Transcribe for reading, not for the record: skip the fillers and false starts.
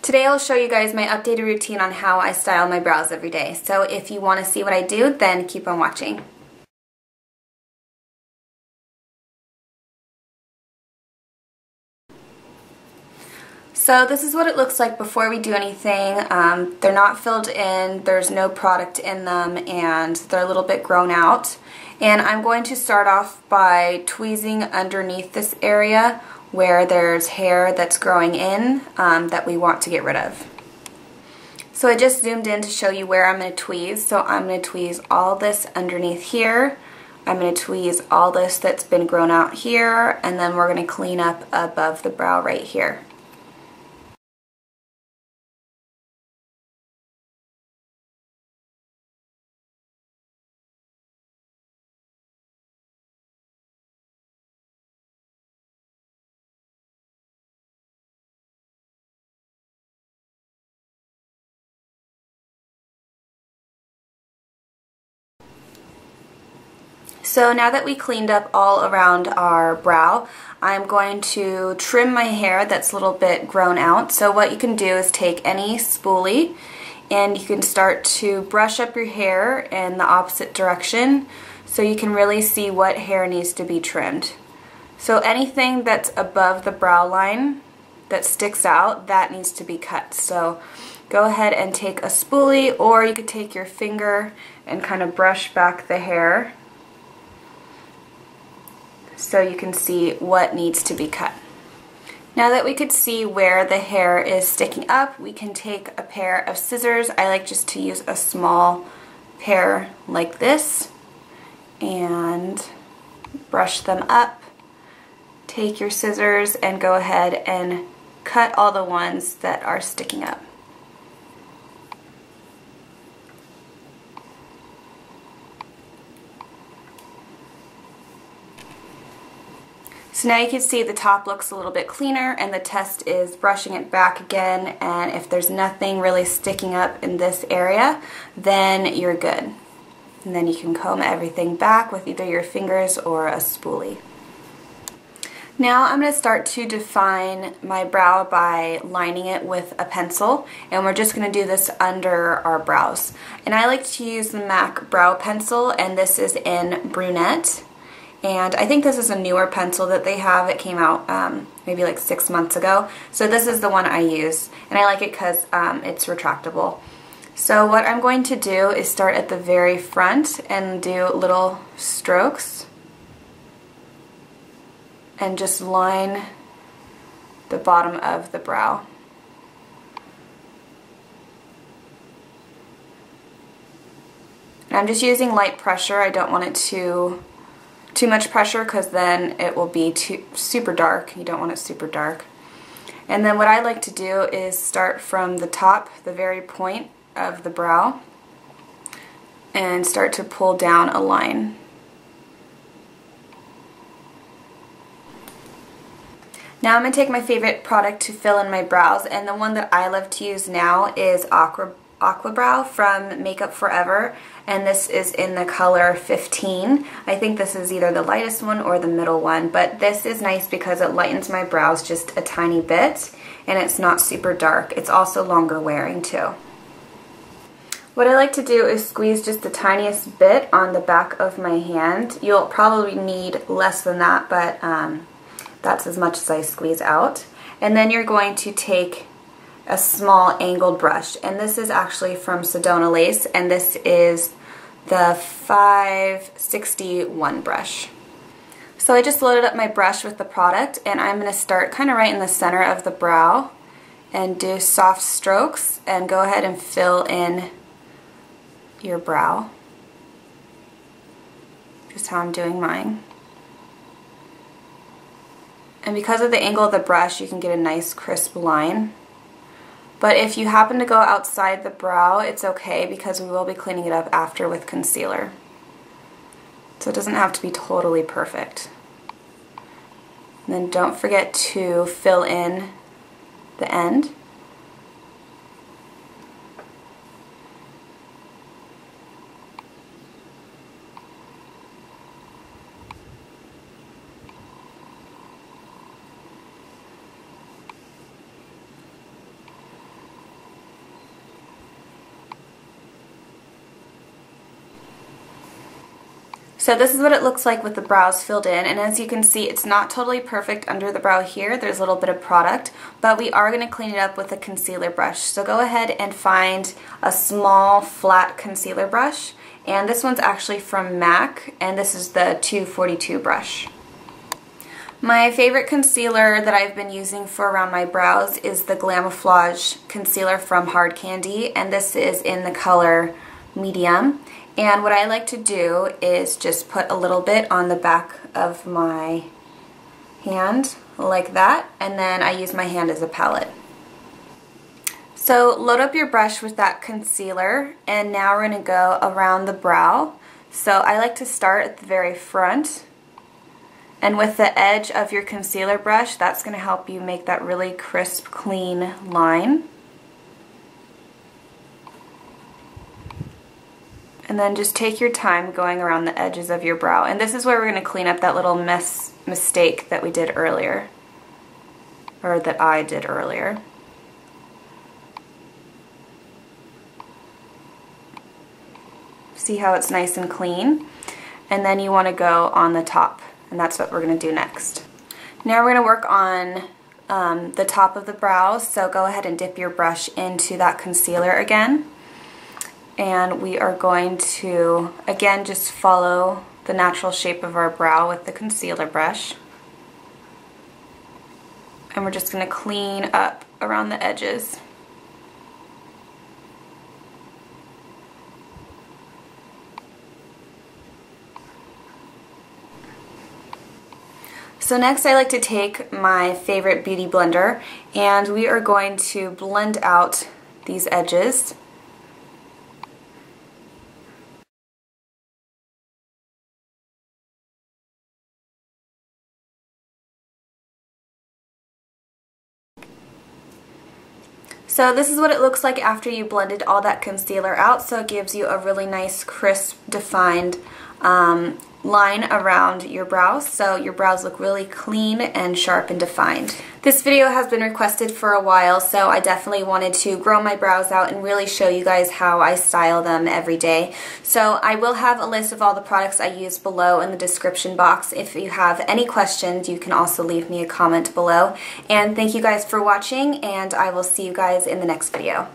Today I'll show you guys my updated routine on how I style my brows every day. So if you want to see what I do, then keep on watching. So this is what it looks like before we do anything. They're not filled in, there's no product in them, and they're a little bit grown out. And I'm going to start off by tweezing underneath this area where there's hair that's growing in that we want to get rid of. So I just zoomed in to show you where I'm going to tweeze. So I'm going to tweeze all this underneath here. I'm going to tweeze all this that's been grown out here, and then we're going to clean up above the brow right here. So now that we cleaned up all around our brow, I'm going to trim my hair that's a little bit grown out. So what you can do is take any spoolie and you can start to brush up your hair in the opposite direction so you can really see what hair needs to be trimmed. So anything that's above the brow line that sticks out, that needs to be cut. So go ahead and take a spoolie, or you could take your finger and kind of brush back the hair so you can see what needs to be cut. Now that we could see where the hair is sticking up, we can take a pair of scissors. I like just to use a small pair like this and brush them up. Take your scissors and go ahead and cut all the ones that are sticking up. So now you can see the top looks a little bit cleaner, and the test is brushing it back again, and if there's nothing really sticking up in this area, then you're good. And then you can comb everything back with either your fingers or a spoolie. Now I'm going to start to define my brow by lining it with a pencil, and we're just going to do this under our brows. And I like to use the MAC brow pencil, and this is in Brunette. And I think this is a newer pencil that they have. It came out maybe like 6 months ago. So this is the one I use, and I like it because it's retractable. So what I'm going to do is start at the very front and do little strokes and just line the bottom of the brow. And I'm just using light pressure. I don't want it too much pressure, because then it will be super dark. You don't want it super dark. And then what I like to do is start from the top, the very point of the brow, and start to pull down a line. Now I'm going to take my favorite product to fill in my brows, and the one that I love to use now is Aqua Brow from Makeup Forever, and this is in the color 15. I think this is either the lightest one or the middle one, but this is nice because it lightens my brows just a tiny bit, and it's not super dark. It's also longer wearing too. What I like to do is squeeze just the tiniest bit on the back of my hand. You'll probably need less than that, but that's as much as I squeeze out. And then you're going to take a small angled brush, and this is actually from Sedona Lace, and this is the 561 brush. So I just loaded up my brush with the product, and I'm going to start kind of right in the center of the brow and do soft strokes and go ahead and fill in your brow, just how I'm doing mine. And because of the angle of the brush, you can get a nice crisp line. But if you happen to go outside the brow, it's okay, because we will be cleaning it up after with concealer. So it doesn't have to be totally perfect. And then don't forget to fill in the end. So this is what it looks like with the brows filled in, and as you can see, it's not totally perfect under the brow here. There's a little bit of product, but we are going to clean it up with a concealer brush. So go ahead and find a small flat concealer brush, and this one's actually from MAC, and this is the 242 brush. My favorite concealer that I've been using for around my brows is the Glamoflauge concealer from Hard Candy, and this is in the color medium. And what I like to do is just put a little bit on the back of my hand, like that, and then I use my hand as a palette. So load up your brush with that concealer, and now we're going to go around the brow. So I like to start at the very front, and with the edge of your concealer brush, that's going to help you make that really crisp, clean line. And then just take your time going around the edges of your brow. And this is where we're going to clean up that little mistake that we did earlier, or that I did earlier. See how it's nice and clean? And then you want to go on the top, and that's what we're going to do next. Now we're going to work on the top of the brow, so go ahead and dip your brush into that concealer again. And we are going to, again, just follow the natural shape of our brow with the concealer brush. And we're just going to clean up around the edges. So next I like to take my favorite beauty blender, and we are going to blend out these edges. So this is what it looks like after you blended all that concealer out, so it gives you a really nice, crisp, defined line around your brows, so your brows look really clean and sharp and defined. This video has been requested for a while, so I definitely wanted to grow my brows out and really show you guys how I style them every day. So I will have a list of all the products I use below in the description box. If you have any questions, you can also leave me a comment below. And thank you guys for watching, and I will see you guys in the next video.